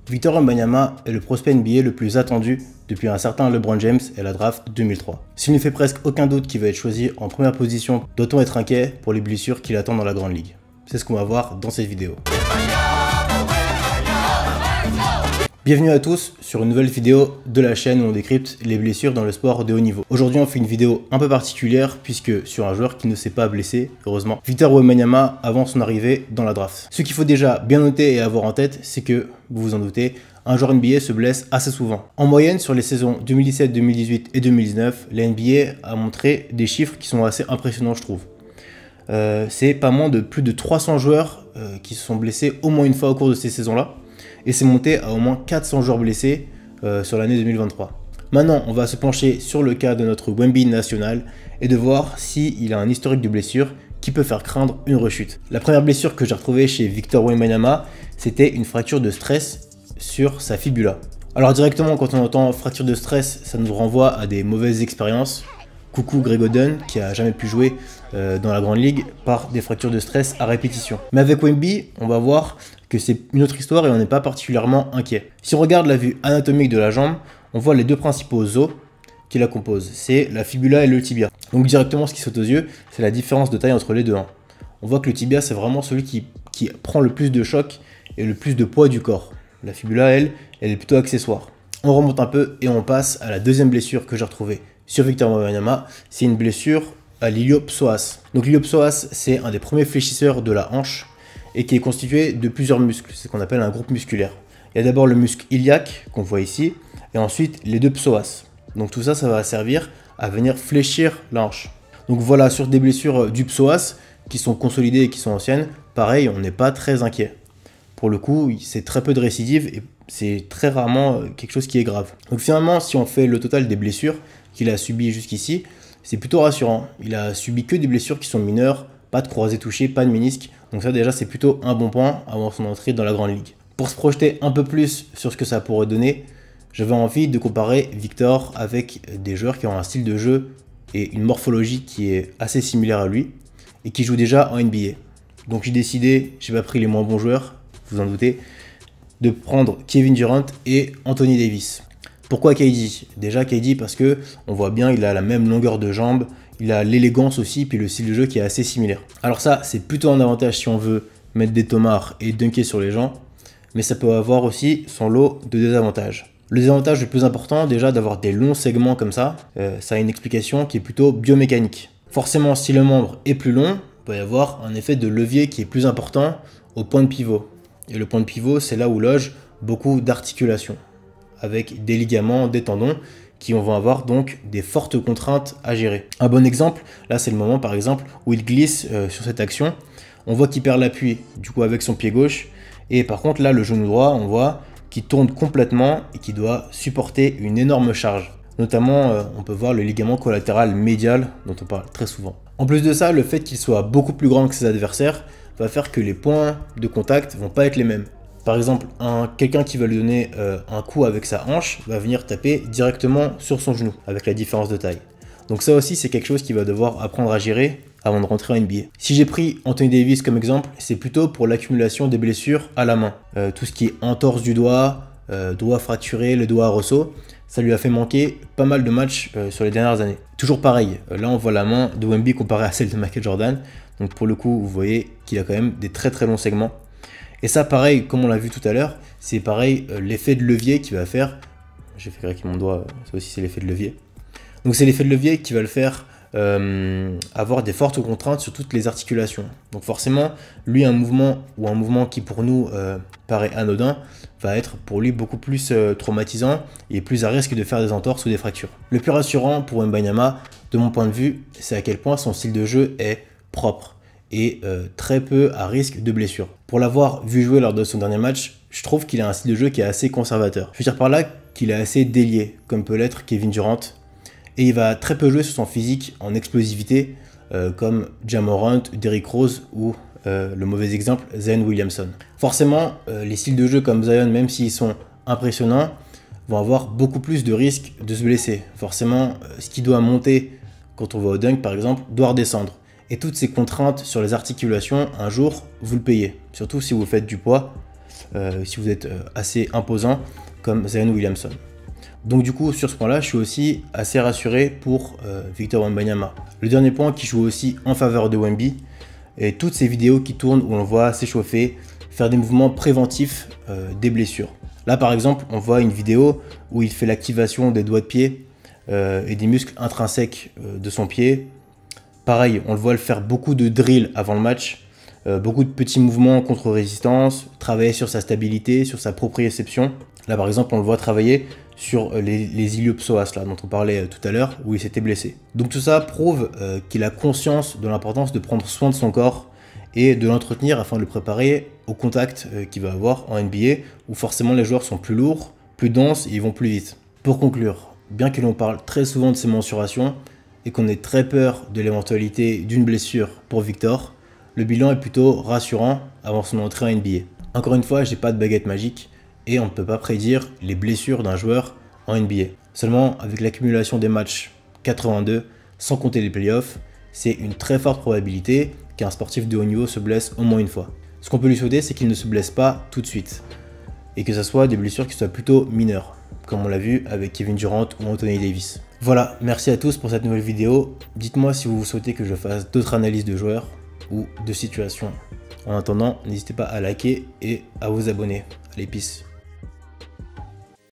Victor Wembanyama est le prospect NBA le plus attendu depuis un certain LeBron James et la draft 2003. S'il ne fait presque aucun doute qu'il va être choisi en première position, doit-on être inquiet pour les blessures qui l'attendent dans la grande ligue? C'est ce qu'on va voir dans cette vidéo. Bienvenue à tous sur une nouvelle vidéo de la chaîne où on décrypte les blessures dans le sport de haut niveau. Aujourd'hui on fait une vidéo un peu particulière puisque sur un joueur qui ne s'est pas blessé, heureusement, Victor Wembanyama avant son arrivée dans la draft. Ce qu'il faut déjà bien noter et avoir en tête, c'est que, vous vous en doutez, un joueur NBA se blesse assez souvent. En moyenne, sur les saisons 2017, 2018 et 2019, la NBA a montré des chiffres qui sont assez impressionnants je trouve. C'est pas moins de plus de 300 joueurs qui se sont blessés au moins une fois au cours de ces saisons-là. Et c'est monté à au moins 400 joueurs blessés sur l'année 2023. Maintenant, on va se pencher sur le cas de notre Wemby national et de voir s'il a un historique de blessures qui peut faire craindre une rechute. La première blessure que j'ai retrouvée chez Victor Wembanyama, c'était une fracture de stress sur sa fibula. Alors directement, quand on entend fracture de stress, ça nous renvoie à des mauvaises expériences. Coucou Greg Oden qui a jamais pu jouer dans la grande ligue par des fractures de stress à répétition. Mais avec Wemby, on va voir que c'est une autre histoire et on n'est pas particulièrement inquiet. Si on regarde la vue anatomique de la jambe, on voit les deux principaux os qui la composent. C'est la fibula et le tibia. Donc directement ce qui saute aux yeux, c'est la différence de taille entre les deux. On voit que le tibia c'est vraiment celui qui prend le plus de choc et le plus de poids du corps. La fibula, elle est plutôt accessoire. On remonte un peu et on passe à la deuxième blessure que j'ai retrouvée sur Victor Wembanyama. C'est une blessure à l'iliopsoas. Donc l'iliopsoas, c'est un des premiers fléchisseurs de la hanche et qui est constitué de plusieurs muscles. C'est ce qu'on appelle un groupe musculaire. Il y a d'abord le muscle iliaque qu'on voit ici et ensuite les deux psoas. Donc tout ça, ça va servir à venir fléchir la hanche. Donc voilà, sur des blessures du psoas qui sont consolidées et qui sont anciennes, pareil, on n'est pas très inquiet. Pour le coup, c'est très peu de récidives et c'est très rarement quelque chose qui est grave. Donc finalement, si on fait le total des blessures qu'il a subies jusqu'ici, c'est plutôt rassurant. Il a subi que des blessures qui sont mineures, pas de croisés touchés, pas de ménisque. Donc ça déjà c'est plutôt un bon point avant son entrée dans la grande ligue. Pour se projeter un peu plus sur ce que ça pourrait donner, j'avais envie de comparer Victor avec des joueurs qui ont un style de jeu et une morphologie qui est assez similaire à lui et qui jouent déjà en NBA. Donc j'ai décidé, j'ai pas pris les moins bons joueurs, vous en doutez, de prendre Kevin Durant et Anthony Davis. Pourquoi KD? Déjà KD parce que on voit bien il a la même longueur de jambes, il a l'élégance aussi, puis le style de jeu qui est assez similaire. Alors ça, c'est plutôt un avantage si on veut mettre des tomards et dunker sur les gens, mais ça peut avoir aussi son lot de désavantages. Le désavantage le plus important, déjà d'avoir des longs segments comme ça a une explication qui est plutôt biomécanique. Forcément, si le membre est plus long, il va y avoir un effet de levier qui est plus important au point de pivot. Et le point de pivot, c'est là où loge beaucoup d'articulations, avec des ligaments, des tendons, qui vont avoir donc des fortes contraintes à gérer. Un bon exemple, là c'est le moment par exemple où il glisse sur cette action, on voit qu'il perd l'appui du coup avec son pied gauche, et par contre là le genou droit on voit qu'il tourne complètement et qu'il doit supporter une énorme charge. Notamment on peut voir le ligament collatéral médial dont on parle très souvent. En plus de ça, le fait qu'il soit beaucoup plus grand que ses adversaires va faire que les points de contact vont pas être les mêmes. Par exemple, quelqu'un qui va lui donner un coup avec sa hanche va venir taper directement sur son genou, avec la différence de taille. Donc ça aussi, c'est quelque chose qu'il va devoir apprendre à gérer avant de rentrer en NBA. Si j'ai pris Anthony Davis comme exemple, c'est plutôt pour l'accumulation des blessures à la main. Tout ce qui est entorse du doigt, doigt fracturé, le doigt à ressaut, ça lui a fait manquer pas mal de matchs sur les dernières années. Toujours pareil, là on voit la main de Wemby comparée à celle de Michael Jordan. Donc pour le coup, vous voyez qu'il a quand même des très longs segments. Et ça, pareil, comme on l'a vu tout à l'heure, c'est pareil, l'effet de levier qui va faire... J'ai fait craquer mon doigt, ça aussi c'est l'effet de levier. Donc c'est l'effet de levier qui va le faire avoir des fortes contraintes sur toutes les articulations. Donc forcément, lui, un mouvement qui pour nous paraît anodin, va être pour lui beaucoup plus traumatisant et plus à risque de faire des entorses ou des fractures. Le plus rassurant pour Wembanyama, de mon point de vue, c'est à quel point son style de jeu est propre et très peu à risque de blessure. Pour l'avoir vu jouer lors de son dernier match, je trouve qu'il a un style de jeu qui est assez conservateur. Je veux dire par là qu'il est assez délié, comme peut l'être Kevin Durant, et il va très peu jouer sur son physique en explosivité, comme Ja Morant, Derrick Rose ou le mauvais exemple, Zion Williamson. Forcément, les styles de jeu comme Zion, même s'ils sont impressionnants, vont avoir beaucoup plus de risques de se blesser. Forcément, ce qui doit monter quand on va au dunk par exemple, doit redescendre. Et toutes ces contraintes sur les articulations, un jour, vous le payez. Surtout si vous faites du poids. si vous êtes assez imposant comme Zion Williamson. Donc du coup, sur ce point-là, je suis aussi assez rassuré pour Victor Wembanyama. Le dernier point qui joue aussi en faveur de Wemby, et toutes ces vidéos qui tournent où on le voit s'échauffer, faire des mouvements préventifs des blessures. Là par exemple, on voit une vidéo où il fait l'activation des doigts de pied et des muscles intrinsèques de son pied. Pareil, on le voit le faire beaucoup de drills avant le match, beaucoup de petits mouvements contre résistance, travailler sur sa stabilité, sur sa proprioception. Là par exemple, on le voit travailler sur les iliopsoas là, dont on parlait tout à l'heure, où il s'était blessé. Donc tout ça prouve qu'il a conscience de l'importance de prendre soin de son corps et de l'entretenir afin de le préparer au contact qu'il va avoir en NBA, où forcément les joueurs sont plus lourds, plus denses et ils vont plus vite. Pour conclure, bien que l'on parle très souvent de ces mensurations et qu'on ait très peur de l'éventualité d'une blessure pour Victor, le bilan est plutôt rassurant avant son entrée en NBA. Encore une fois, j'ai pas de baguette magique, et on ne peut pas prédire les blessures d'un joueur en NBA. Seulement, avec l'accumulation des matchs 82, sans compter les playoffs, c'est une très forte probabilité qu'un sportif de haut niveau se blesse au moins une fois. Ce qu'on peut lui souhaiter, c'est qu'il ne se blesse pas tout de suite, et que ce soit des blessures qui soient plutôt mineures, comme on l'a vu avec Kevin Durant ou Anthony Davis. Voilà, merci à tous pour cette nouvelle vidéo. Dites-moi si vous souhaitez que je fasse d'autres analyses de joueurs ou de situations. En attendant, n'hésitez pas à liker et à vous abonner. Allez, peace.